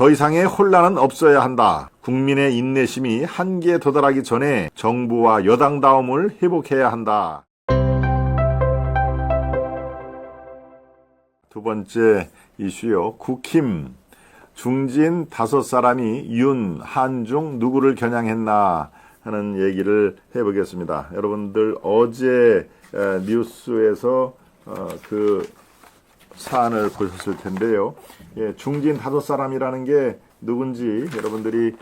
더 이상의 혼란은 없어야 한다. 국민의 인내심이 한계에 도달하기 전에 정부와 여당다움을 회복해야 한다. 두 번째 이슈요. 국힘 중진 5사람이 윤, 한중 누구를 겨냥했나 하는 얘기를 해보겠습니다. 여러분들 어제 뉴스에서 그 사안을 보셨을 텐데요. 예, 중진 5사람이라는 게 누군지 여러분들이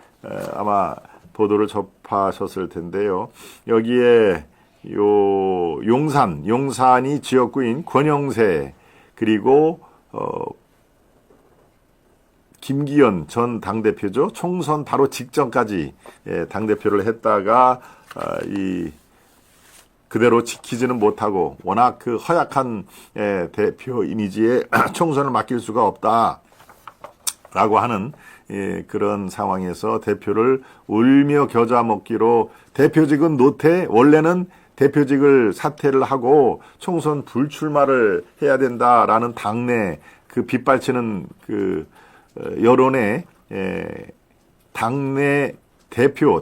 아마 보도를 접하셨을 텐데요. 여기에 용산이 지역구인 권영세 그리고 김기현 전 당대표죠. 총선 바로 직전까지 당대표를 했다가 그대로 지키지는 못하고 워낙 그 허약한 대표 이미지에 총선을 맡길 수가 없다라고 하는 그런 상황에서 대표를 울며 겨자 먹기로 대표직은 노태, 원래는 대표직을 사퇴를 하고 총선 불출마를 해야 된다라는 당내 그 빗발치는 그 여론에 당내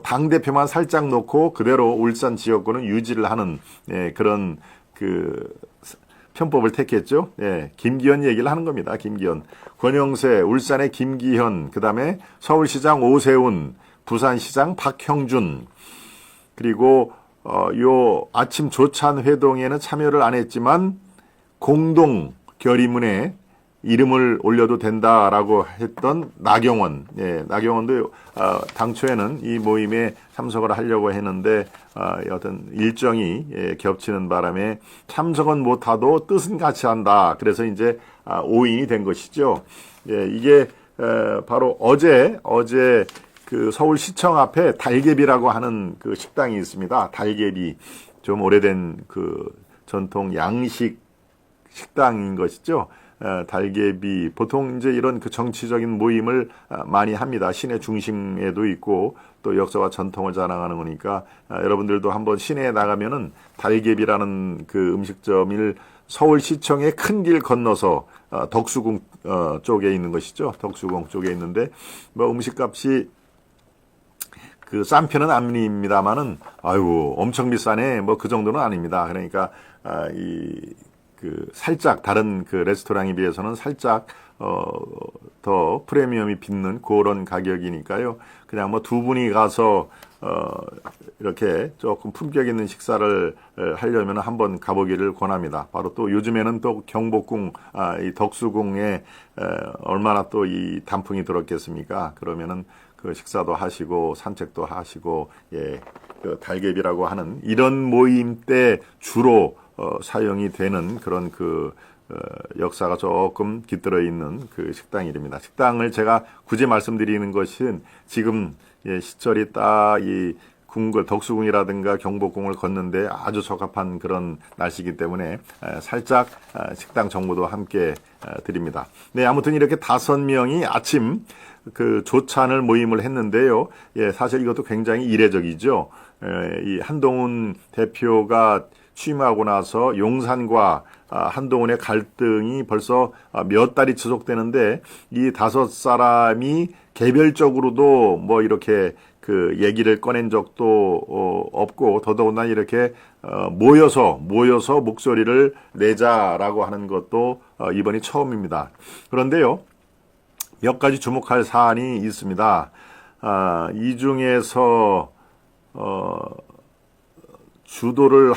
당대표만 살짝 놓고 그대로 울산 지역구는 유지를 하는 그런 그 편법을 택했죠. 김기현 얘기를 하는 겁니다. 김기현. 권영세, 울산의 김기현, 그 다음에 서울시장 오세훈, 부산시장 박형준, 그리고 요 아침 조찬 회동에는 참여를 안 했지만 공동 결의문에 이름을 올려도 된다라고 했던 나경원. 나경원도 당초에는 이 모임에 참석을 하려고 했는데 어떤 일정이 겹치는 바람에 참석은 못하도 뜻은 같이 한다. 그래서 이제 오인이 된 것이죠. 이게 바로 어제 그 서울시청 앞에 달개비라고 하는 그 식당이 있습니다. 달개비. 좀 오래된 그 전통 양식 식당인 것이죠. 달개비. 보통 이제 이런 그 정치적인 모임을 많이 합니다. 시내 중심에도 있고 또 역사와 전통을 자랑하는 거니까 여러분들도 한번 시내에 나가면은 달개비라는 그 음식점을 서울시청의 큰 길 건너서 덕수궁 쪽에 있는 것이죠. 덕수궁 쪽에 있는데 뭐 음식값이 그 싼 편은 아닙니다만은 아이고 엄청 비싸네 뭐 그 정도는 아닙니다. 그러니까 그 살짝 다른 그 레스토랑에 비해서는 살짝 더 프리미엄이 빚는 그런 가격이니까요. 그냥 뭐 두 분이 가서 이렇게 조금 품격 있는 식사를 하려면 한번 가보기를 권합니다. 바로 또 요즘에는 또 경복궁 이 덕수궁에 얼마나 또 이 단풍이 들었겠습니까? 그러면은 그 식사도 하시고 산책도 하시고 그 달개비라고 하는 이런 모임 때 주로 사용이 되는 그런 그 역사가 조금 깃들어 있는 그 식당 이름입니다. 식당을 제가 굳이 말씀드리는 것은 지금 시절이 딱 이 덕수궁이라든가 경복궁을 걷는데 아주 적합한 그런 날씨이기 때문에 살짝 식당 정보도 함께 드립니다. 네, 아무튼 이렇게 5명이 아침 그 조찬을 모임을 했는데요. 사실 이것도 굉장히 이례적이죠. 이 한동훈 대표가 취임하고 나서 용산과 한동훈의 갈등이 벌써 몇 달이 지속되는데 이 5사람이 개별적으로도 뭐 이렇게 그 얘기를 꺼낸 적도 없고 더더군다나 이렇게 모여서 목소리를 내자라고 하는 것도 이번이 처음입니다. 그런데요, 몇 가지 주목할 사안이 있습니다. 이 중에서 주도를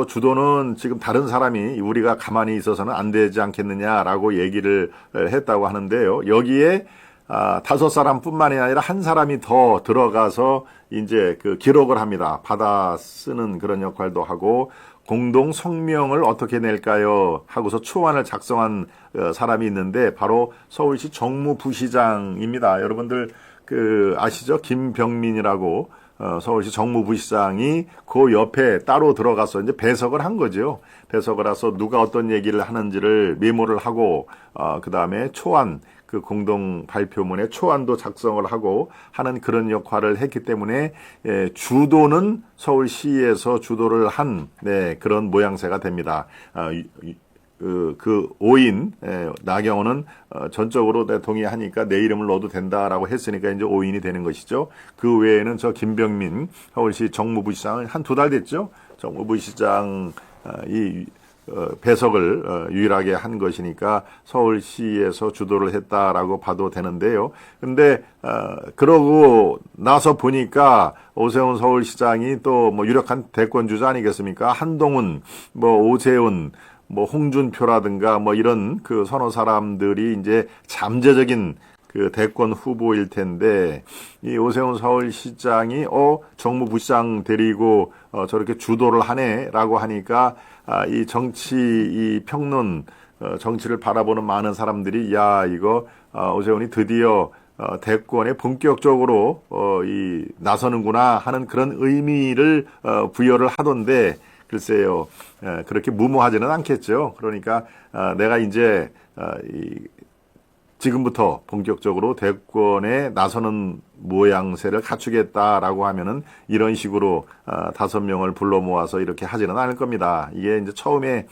주도는 지금 다른 사람이 우리가 가만히 있어서는 안 되지 않겠느냐라고 얘기를 했다고 하는데요. 여기에 5사람 뿐만이 아니라 한 사람이 더 들어가서 이제 그 기록을 합니다. 받아 쓰는 그런 역할도 하고 공동 성명을 어떻게 낼까요? 하고서 초안을 작성한 사람이 있는데 바로 서울시 정무부시장입니다. 여러분들 그 아시죠? 김병민이라고 서울시 정무부시장이 그 옆에 따로 들어가서 이제 배석을 한 거죠. 배석을 해서 누가 어떤 얘기를 하는지를 메모를 하고 그 다음에 초안 그 공동 발표문에 초안도 작성을 하고 하는 그런 역할을 했기 때문에 주도는 서울시에서 주도를 한 그런 모양새가 됩니다. 그 5인, 나경원은 전적으로 동의하니까 내 이름을 넣어도 된다라고 했으니까 이제 5인이 되는 것이죠. 그 외에는 저 김병민 서울시 정무부시장은 한 2달 됐죠. 정무부시장 배석을 유일하게 한 것이니까 서울시에서 주도를 했다라고 봐도 되는데요. 근데 그러고 나서 보니까 오세훈 서울시장이 또 뭐 유력한 대권 주자 아니겠습니까? 한동훈, 뭐 오세훈, 뭐 홍준표라든가 뭐 이런 그 서너 사람들이 이제 잠재적인 그 대권 후보일 텐데, 이 오세훈 서울시장이 정무부시장 데리고 저렇게 주도를 하네라고 하니까 이 이 평론, 정치를 바라보는 많은 사람들이 이거 오세훈이 드디어 대권에 본격적으로 나서는구나 하는 그런 의미를 부여를 하던데, 글쎄요, 그렇게 무모하지는 않겠죠. 그러니까 내가 이제 지금부터 본격적으로 대권에 나서는 모양새를 갖추겠다라고 하면은 이런 식으로 5명을 불러 모아서 이렇게 하지는 않을 겁니다. 이게 이제 처음에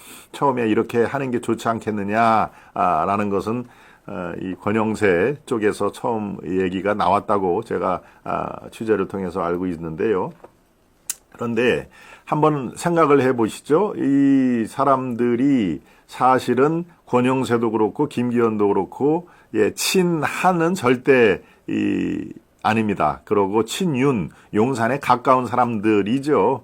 이렇게 하는 게 좋지 않겠느냐라는 것은 이 권영세 쪽에서 처음 얘기가 나왔다고 제가 취재를 통해서 알고 있는데요. 그런데 한번 생각을 해보시죠. 이 사람들이 사실은 권영세도 그렇고 김기현도 그렇고 친한은 절대 아닙니다. 그러고 친윤, 용산에 가까운 사람들이죠.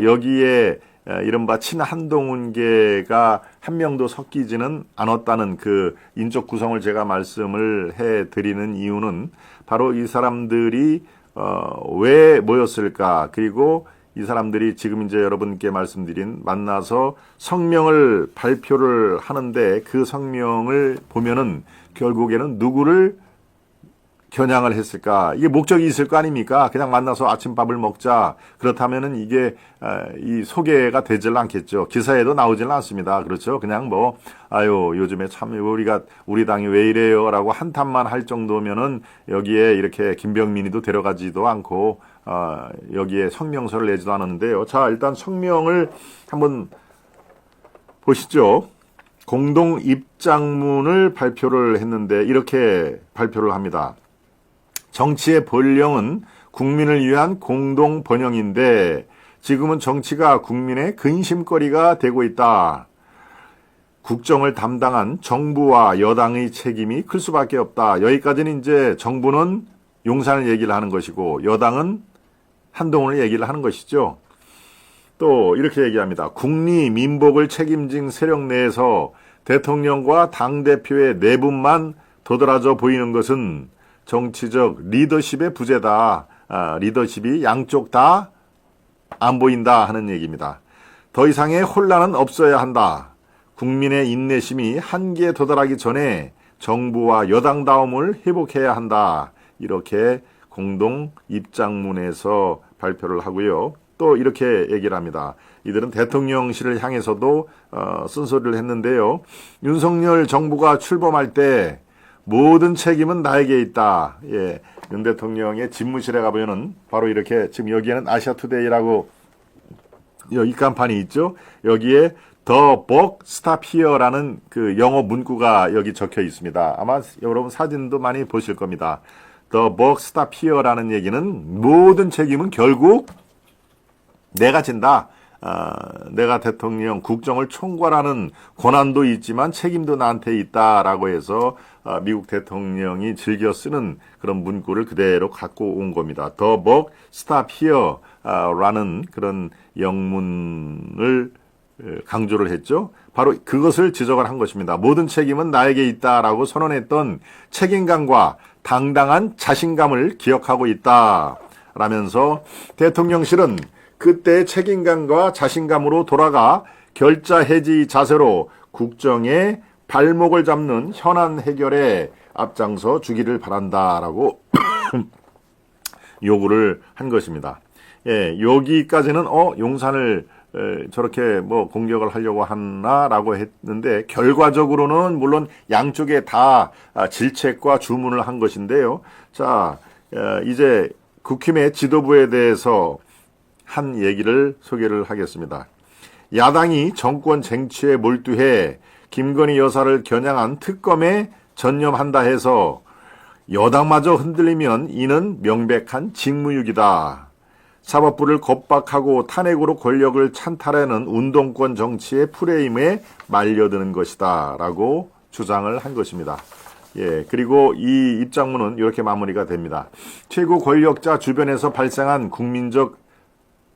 여기에 이른바 친한동훈계가 한 명도 섞이지는 않았다는 그 인적 구성을 제가 말씀을 해드리는 이유는 바로 이 사람들이 왜 모였을까, 그리고 이 사람들이 지금 이제 여러분께 말씀드린 만나서 성명을 발표를 하는데 그 성명을 보면은 결국에는 누구를 겨냥을 했을까? 이게 목적이 있을 거 아닙니까? 그냥 만나서 아침밥을 먹자. 그렇다면은 이게 이 소개가 되질 않겠죠. 기사에도 나오지는 않습니다. 그렇죠? 그냥 요즘에 참 우리 당이 왜 이래요라고 한탄만 할 정도면은 여기에 이렇게 김병민이도 데려가지도 않고 여기에 성명서를 내지도 않았는데요. 자, 일단 성명을 한번 보시죠. 공동 입장문을 발표를 했는데 이렇게 발표를 합니다. 정치의 본령은 국민을 위한 공동 번영인데 지금은 정치가 국민의 근심거리가 되고 있다. 국정을 담당한 정부와 여당의 책임이 클 수밖에 없다. 여기까지는 이제 정부는 용산을 얘기를 하는 것이고 여당은 한동훈을 얘기를 하는 것이죠. 또 이렇게 얘기합니다. 국리 민복을 책임진 세력 내에서 대통령과 당대표의 내분만 도드라져 보이는 것은 정치적 리더십의 부재다. 리더십이 양쪽 다 안 보인다 하는 얘기입니다. 더 이상의 혼란은 없어야 한다. 국민의 인내심이 한계에 도달하기 전에 정부와 여당다움을 회복해야 한다. 이렇게 공동 입장문에서 발표를 하고요. 또 이렇게 얘기를 합니다. 이들은 대통령실을 향해서도 쓴소리를 했는데요. 윤석열 정부가 출범할 때 모든 책임은 나에게 있다. 윤 대통령의 집무실에 가보면은 바로 이렇게 지금 여기에는 아시아투데이라고 여기 간판이 있죠. 여기에 The Buck Stop Here라는 그 영어 문구가 여기 적혀 있습니다. 아마 여러분 사진도 많이 보실 겁니다. The Buck Stop Here라는 얘기는 모든 책임은 결국 내가 진다. 내가 대통령 국정을 총괄하는 권한도 있지만 책임도 나한테 있다라고 해서 미국 대통령이 즐겨 쓰는 그런 문구를 그대로 갖고 온 겁니다. The buck stop here 라는 그런 영문을 강조를 했죠. 바로 그것을 지적을 한 것입니다. 모든 책임은 나에게 있다라고 선언했던 책임감과 당당한 자신감을 기억하고 있다 라면서 대통령실은 그때 책임감과 자신감으로 돌아가 결자해지 자세로 국정의 발목을 잡는 현안 해결에 앞장서 주기를 바란다라고 요구를 한 것입니다. 여기까지는 용산을 저렇게 공격을 하려고 하나라고 했는데 결과적으로는 물론 양쪽에 다 질책과 주문을 한 것인데요. 자, 이제 국힘의 지도부에 대해서 한 얘기를 소개를 하겠습니다. 야당이 정권 쟁취에 몰두해 김건희 여사를 겨냥한 특검에 전념한다 해서 여당마저 흔들리면 이는 명백한 직무유기다. 사법부를 겁박하고 탄핵으로 권력을 찬탈하는 운동권 정치의 프레임에 말려드는 것이다 라고 주장을 한 것입니다. 예, 그리고 이 입장문은 이렇게 마무리가 됩니다. 최고 권력자 주변에서 발생한 국민적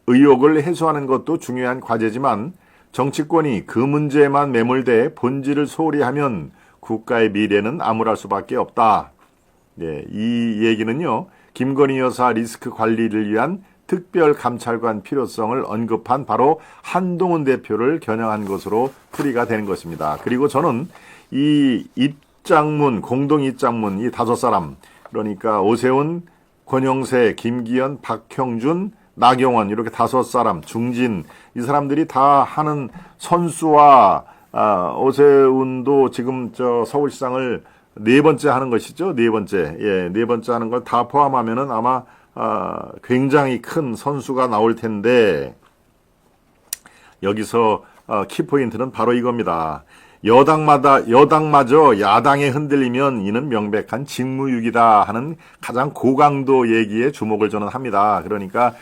의혹을 해소하는 것도 중요한 과제지만 정치권이 그 문제에만 매몰돼 본질을 소홀히 하면 국가의 미래는 암울할 수밖에 없다. 예, 이 얘기는요, 김건희 여사 리스크 관리를 위한 특별감찰관 필요성을 언급한 바로 한동훈 대표를 겨냥한 것으로 풀이가 되는 것입니다. 그리고 저는 이 입장문, 공동 입장문, 이 5사람, 그러니까 오세훈, 권영세, 김기현, 박형준, 나경원, 이렇게 5사람, 중진, 이 사람들이 다 하는 선수와, 오세훈도 지금 서울시장을 4번째 하는 것이죠. 4번째. 예, 4번째 하는 걸 다 포함하면은 아마 굉장히 큰 선수가 나올 텐데, 여기서 키포인트는 바로 이겁니다. 여당마저 야당에 흔들리면 이는 명백한 직무유기다 하는 가장 고강도 얘기에 주목을 저는 합니다. 그러니까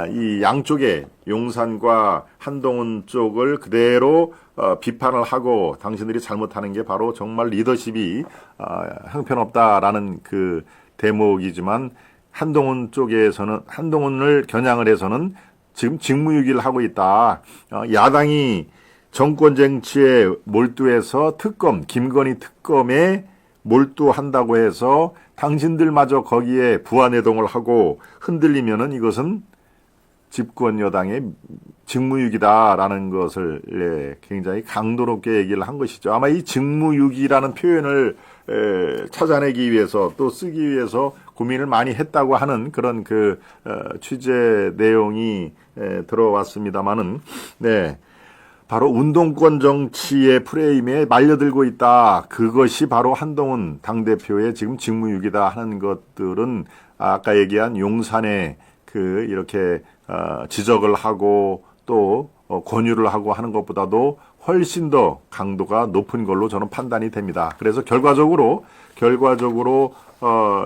이 양쪽에 용산과 한동훈 쪽을 그대로 비판을 하고 당신들이 잘못하는 게 바로 정말 리더십이 형편없다라는 그 대목이지만, 한동훈 쪽에서는, 한동훈을 겨냥을 해서는 지금 직무유기를 하고 있다. 야당이 정권 정치에 몰두해서 특검, 김건희 특검에 몰두한다고 해서 당신들마저 거기에 부안해동을 하고 흔들리면은 이것은 집권 여당의 직무유기다라는 것을 굉장히 강도 높게 얘기를 한 것이죠. 아마 이 직무유기라는 표현을 찾아내기 위해서 또 쓰기 위해서 고민을 많이 했다고 하는 그런 그 취재 내용이 들어왔습니다마는, 네. 바로 운동권 정치의 프레임에 말려들고 있다. 그것이 바로 한동훈 당대표의 지금 직무유기다 하는 것들은 아까 얘기한 용산에 이렇게 지적을 하고 또 권유를 하고 하는 것보다도 훨씬 더 강도가 높은 걸로 저는 판단이 됩니다. 그래서 결과적으로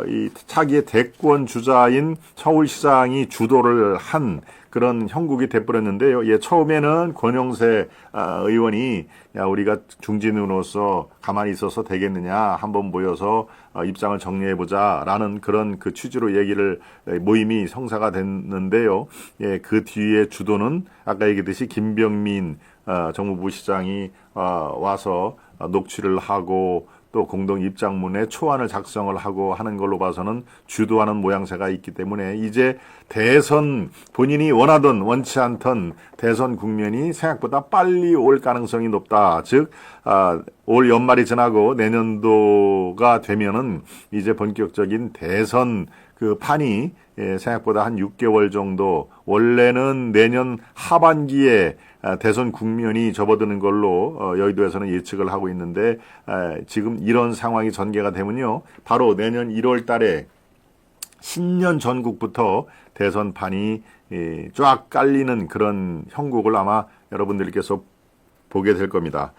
이 차기의 대권 주자인 서울시장이 주도를 한 그런 형국이 돼버렸는데요. 예, 처음에는 권영세 의원이 우리가 중진으로서 가만히 있어서 되겠느냐, 한번 모여서 입장을 정리해보자라는 그런 그 취지로 얘기를 모임이 성사가 됐는데요. 예, 그 뒤에 주도는 아까 얘기했듯이 김병민 정무부 시장이 와서 녹취를 하고 또 공동 입장문에 초안을 작성을 하고 하는 걸로 봐서는 주도하는 모양새가 있기 때문에 이제 대선, 본인이 원하던 원치 않던 대선 국면이 생각보다 빨리 올 가능성이 높다. 즉 올 연말이 지나고 내년도가 되면은 이제 본격적인 대선 그 판이 생각보다 한 6개월 정도, 원래는 내년 하반기에 대선 국면이 접어드는 걸로 여의도에서는 예측을 하고 있는데, 지금 이런 상황이 전개가 되면요, 바로 내년 1월 달에 신년 전국부터 대선판이 쫙 깔리는 그런 형국을 아마 여러분들께서 보게 될 겁니다.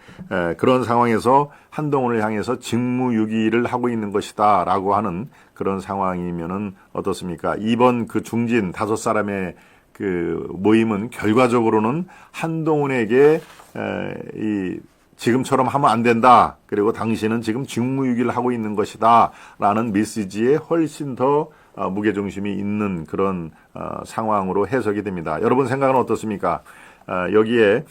그런 상황에서 한동훈을 향해서 직무유기를 하고 있는 것이다 라고 하는 그런 상황이면은 어떻습니까? 이번 그 중진 5사람의 그 모임은 결과적으로는 한동훈에게 지금처럼 하면 안 된다. 그리고 당신은 지금 직무유기를 하고 있는 것이다 라는 메시지에 훨씬 더 무게중심이 있는 그런 상황으로 해석이 됩니다. 여러분 생각은 어떻습니까? 여기에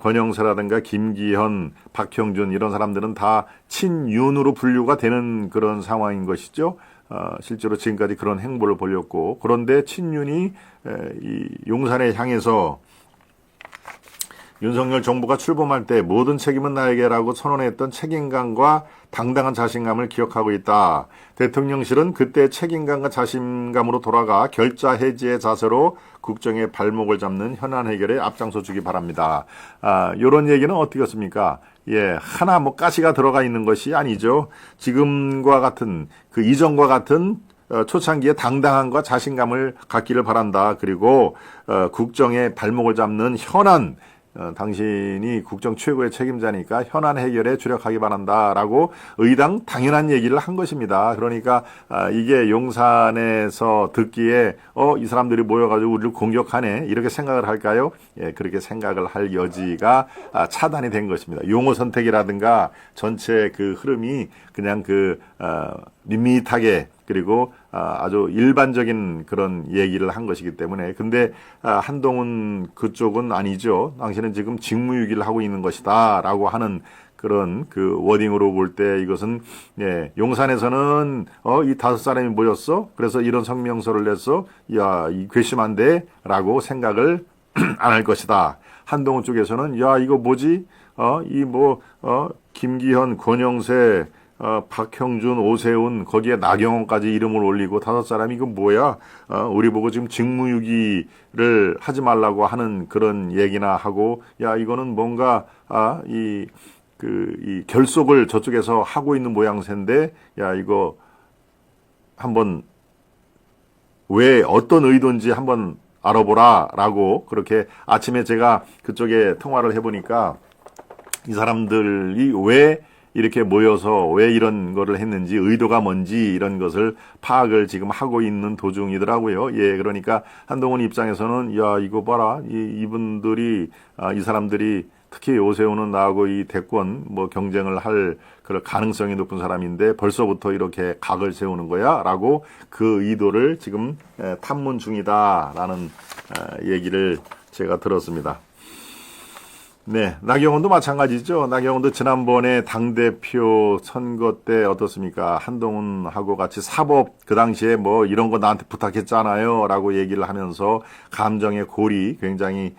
권영세라든가 김기현, 박형준 이런 사람들은 다 친윤으로 분류가 되는 그런 상황인 것이죠. 실제로 지금까지 그런 행보를 보였고, 그런데 친윤이 이 용산에 향해서 윤석열 정부가 출범할 때 모든 책임은 나에게라고 선언했던 책임감과 당당한 자신감을 기억하고 있다. 대통령실은 그때 책임감과 자신감으로 돌아가 결자 해지의 자세로 국정의 발목을 잡는 현안 해결에 앞장서 주기 바랍니다. 요런 얘기는 어떻겠습니까? 예, 하나 가시가 들어가 있는 것이 아니죠. 지금과 같은, 그 이전과 같은 초창기에 당당함과 자신감을 갖기를 바란다. 그리고 국정의 발목을 잡는 현안, 당신이 국정 최고의 책임자니까 현안 해결에 주력하기 바란다라고 의당 당연한 얘기를 한 것입니다. 그러니까 이게 용산에서 듣기에 이 사람들이 모여가지고 우리를 공격하네 이렇게 생각을 할까요? 예, 그렇게 생각을 할 여지가 차단이 된 것입니다. 용어 선택이라든가 전체 그 흐름이 그냥 밋밋하게 그리고 아주 일반적인 그런 얘기를 한 것이기 때문에 근데 한동훈 그쪽은 아니죠. 당신은 지금 직무유기를 하고 있는 것이다 라고 하는 그런 그 워딩으로 볼 때 이것은 예, 용산에서는 이 5사람이 모였어? 그래서 이런 성명서를 냈어? 야, 이 괘씸한데? 라고 생각을 안 할 것이다. 한동훈 쪽에서는 야, 이거 뭐지? 김기현, 권영세 박형준, 오세훈, 거기에 나경원까지 이름을 올리고 5사람이 이거 뭐야? 우리 보고 지금 직무유기를 하지 말라고 하는 그런 얘기나 하고, 야, 이거는 뭔가, 이 결속을 저쪽에서 하고 있는 모양새인데, 야, 이거 한번 왜 어떤 의도인지 한번 알아보라 라고 그렇게 아침에 제가 그쪽에 통화를 해보니까 이 사람들이 왜 이렇게 모여서 왜 이런 거를 했는지 의도가 뭔지 이런 것을 파악을 지금 하고 있는 도중이더라고요. 예, 그러니까 한동훈 입장에서는 야, 이거 봐라. 이분들이 이 사람들이 특히 오세훈은 나하고 이 대권 경쟁을 할 그런 가능성이 높은 사람인데 벌써부터 이렇게 각을 세우는 거야라고 그 의도를 지금 탐문 중이다라는 얘기를 제가 들었습니다. 네, 나경원도 마찬가지죠. 나경원도 지난번에 당대표 선거 때 어떻습니까? 한동훈하고 같이 사법 그 당시에 이런 거 나한테 부탁했잖아요. 라고 얘기를 하면서 감정의 골이 굉장히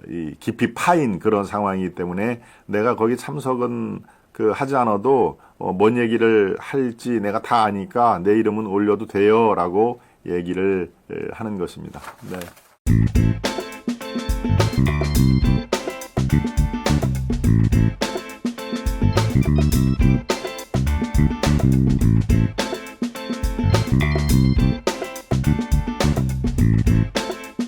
이 깊이 파인 그런 상황이기 때문에 내가 거기 참석은 하지 않아도 뭔 얘기를 할지 내가 다 아니까 내 이름은 올려도 돼요. 라고 얘기를 하는 것입니다. 네.